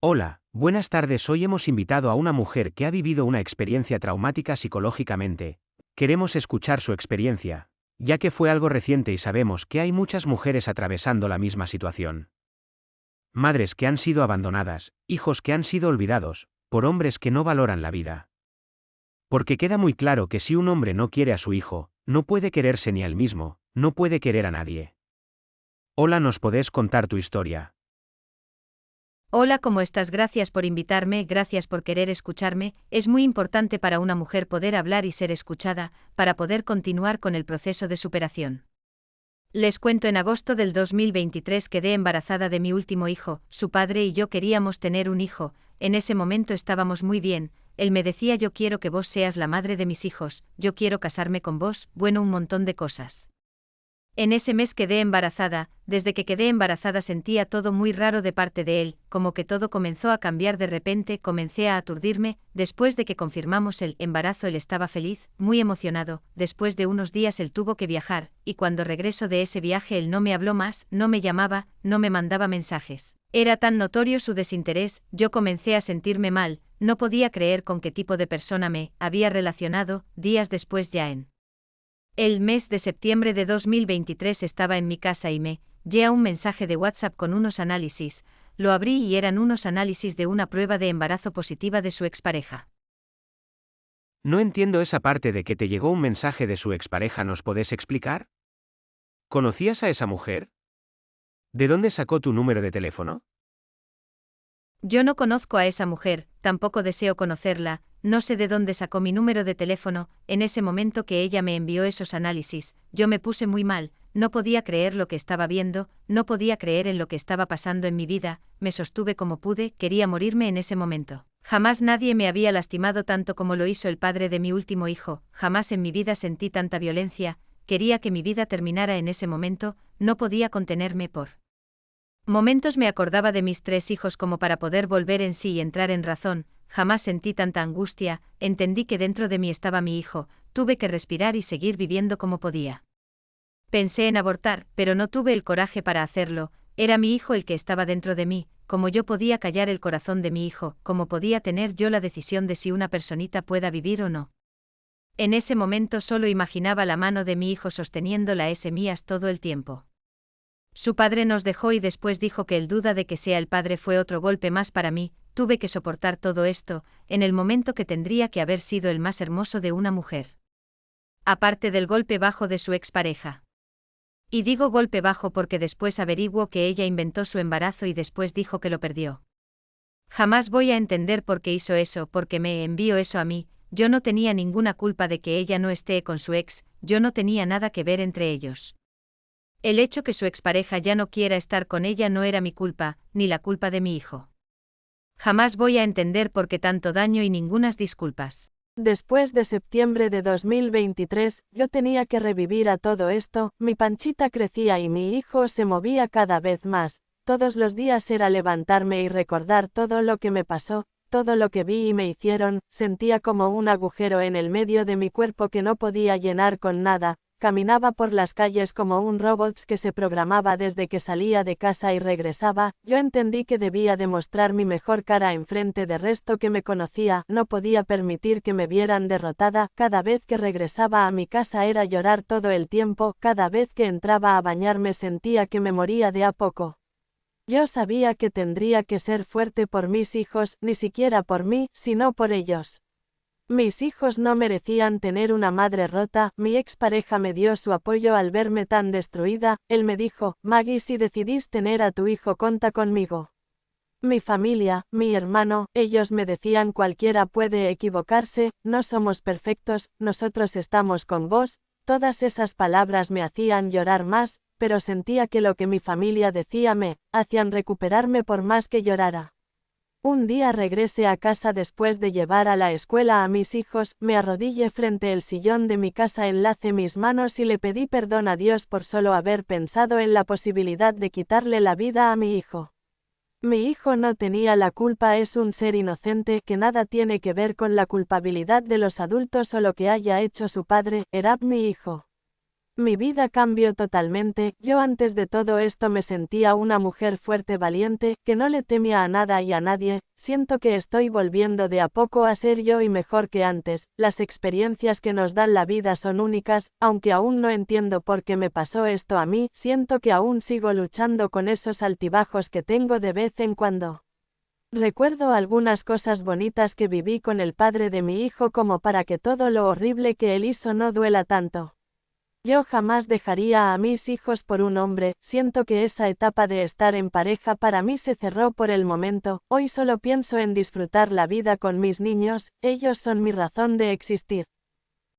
Hola, buenas tardes. Hoy hemos invitado a una mujer que ha vivido una experiencia traumática psicológicamente. Queremos escuchar su experiencia, ya que fue algo reciente y sabemos que hay muchas mujeres atravesando la misma situación. Madres que han sido abandonadas, hijos que han sido olvidados, por hombres que no valoran la vida. Porque queda muy claro que si un hombre no quiere a su hijo, no puede quererse ni a él mismo, no puede querer a nadie. Hola, ¿nos podés contar tu historia? Hola, ¿cómo estás? Gracias por invitarme, gracias por querer escucharme. Es muy importante para una mujer poder hablar y ser escuchada, para poder continuar con el proceso de superación. Les cuento, en agosto del 2023 quedé embarazada de mi último hijo. Su padre y yo queríamos tener un hijo. En ese momento estábamos muy bien. Él me decía: yo quiero que vos seas la madre de mis hijos, yo quiero casarme con vos, bueno, un montón de cosas. En ese mes quedé embarazada. Desde que quedé embarazada sentía todo muy raro de parte de él, como que todo comenzó a cambiar de repente, comencé a aturdirme. Después de que confirmamos el embarazo él estaba feliz, muy emocionado. Después de unos días él tuvo que viajar, y cuando regreso de ese viaje él no me habló más, no me llamaba, no me mandaba mensajes. Era tan notorio su desinterés, yo comencé a sentirme mal, no podía creer con qué tipo de persona me había relacionado. Días después, ya en el mes de septiembre de 2023, estaba en mi casa y me llega un mensaje de WhatsApp con unos análisis. Lo abrí y eran unos análisis de una prueba de embarazo positiva de su expareja. No entiendo esa parte de que te llegó un mensaje de su expareja. ¿Nos podés explicar? ¿Conocías a esa mujer? ¿De dónde sacó tu número de teléfono? Yo no conozco a esa mujer, tampoco deseo conocerla, no sé de dónde sacó mi número de teléfono. En ese momento que ella me envió esos análisis, yo me puse muy mal, no podía creer lo que estaba viendo, no podía creer en lo que estaba pasando en mi vida, me sostuve como pude, quería morirme en ese momento. Jamás nadie me había lastimado tanto como lo hizo el padre de mi último hijo, jamás en mi vida sentí tanta violencia, quería que mi vida terminara en ese momento, no podía contenerme por momentos. Me acordaba de mis 3 hijos como para poder volver en sí y entrar en razón. Jamás sentí tanta angustia, entendí que dentro de mí estaba mi hijo, tuve que respirar y seguir viviendo como podía. Pensé en abortar, pero no tuve el coraje para hacerlo. Era mi hijo el que estaba dentro de mí. Cómo yo podía callar el corazón de mi hijo, cómo podía tener yo la decisión de si una personita pueda vivir o no. En ese momento solo imaginaba la mano de mi hijo sosteniendo la S mías todo el tiempo. Su padre nos dejó y después dijo que el duda de que sea el padre fue otro golpe más para mí. Tuve que soportar todo esto, en el momento que tendría que haber sido el más hermoso de una mujer. Aparte del golpe bajo de su expareja. Y digo golpe bajo porque después averiguo que ella inventó su embarazo y después dijo que lo perdió. Jamás voy a entender por qué hizo eso, porque me envió eso a mí. Yo no tenía ninguna culpa de que ella no esté con su ex, yo no tenía nada que ver entre ellos. El hecho que su expareja ya no quiera estar con ella no era mi culpa, ni la culpa de mi hijo. Jamás voy a entender por qué tanto daño y ningunas disculpas. Después de septiembre de 2023, yo tenía que revivir a todo esto. Mi panchita crecía y mi hijo se movía cada vez más. Todos los días era levantarme y recordar todo lo que me pasó, todo lo que vi y me hicieron. Sentía como un agujero en el medio de mi cuerpo que no podía llenar con nada. Caminaba por las calles como un robot que se programaba desde que salía de casa y regresaba. Yo entendí que debía demostrar mi mejor cara enfrente del resto que me conocía. No podía permitir que me vieran derrotada. Cada vez que regresaba a mi casa era llorar todo el tiempo. Cada vez que entraba a bañarme sentía que me moría de a poco. Yo sabía que tendría que ser fuerte por mis hijos, ni siquiera por mí, sino por ellos. Mis hijos no merecían tener una madre rota. Mi expareja me dio su apoyo al verme tan destruida. Él me dijo: Maggie, si decidís tener a tu hijo, conta conmigo. Mi familia, mi hermano, ellos me decían: cualquiera puede equivocarse, no somos perfectos, nosotros estamos con vos. Todas esas palabras me hacían llorar más, pero sentía que lo que mi familia decía me hacían recuperarme por más que llorara. Un día regresé a casa después de llevar a la escuela a mis hijos, me arrodillé frente al sillón de mi casa, enlacé mis manos y le pedí perdón a Dios por solo haber pensado en la posibilidad de quitarle la vida a mi hijo. Mi hijo no tenía la culpa, es un ser inocente que nada tiene que ver con la culpabilidad de los adultos o lo que haya hecho su padre. Era mi hijo. Mi vida cambió totalmente, yo antes de todo esto me sentía una mujer fuerte valiente, que no le temía a nada y a nadie, siento que estoy volviendo de a poco a ser yo y mejor que antes, las experiencias que nos dan la vida son únicas, aunque aún no entiendo por qué me pasó esto a mí, siento que aún sigo luchando con esos altibajos que tengo de vez en cuando. Recuerdo algunas cosas bonitas que viví con el padre de mi hijo como para que todo lo horrible que él hizo no duela tanto. Yo jamás dejaría a mis hijos por un hombre, siento que esa etapa de estar en pareja para mí se cerró por el momento, hoy solo pienso en disfrutar la vida con mis niños, ellos son mi razón de existir.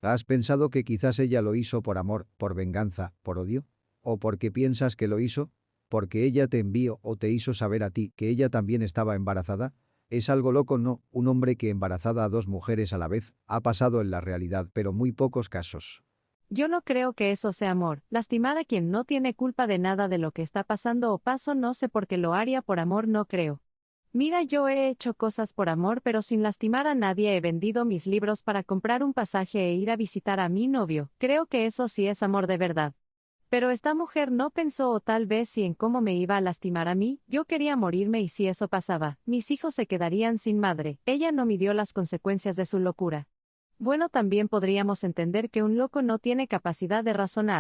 ¿Has pensado que quizás ella lo hizo por amor, por venganza, por odio? ¿O porque piensas que lo hizo? ¿Porque ella te envió o te hizo saber a ti que ella también estaba embarazada? Es algo loco, ¿no? Un hombre que embarazada a dos mujeres a la vez, ha pasado en la realidad, pero muy pocos casos. Yo no creo que eso sea amor. Lastimar a quien no tiene culpa de nada de lo que está pasando o paso no sé por qué lo haría por amor, no creo. Mira, yo he hecho cosas por amor pero sin lastimar a nadie, he vendido mis libros para comprar un pasaje e ir a visitar a mi novio, creo que eso sí es amor de verdad. Pero esta mujer no pensó o tal vez sí en cómo me iba a lastimar a mí, yo quería morirme y si eso pasaba, mis hijos se quedarían sin madre, ella no midió las consecuencias de su locura. Bueno, también podríamos entender que un loco no tiene capacidad de razonar.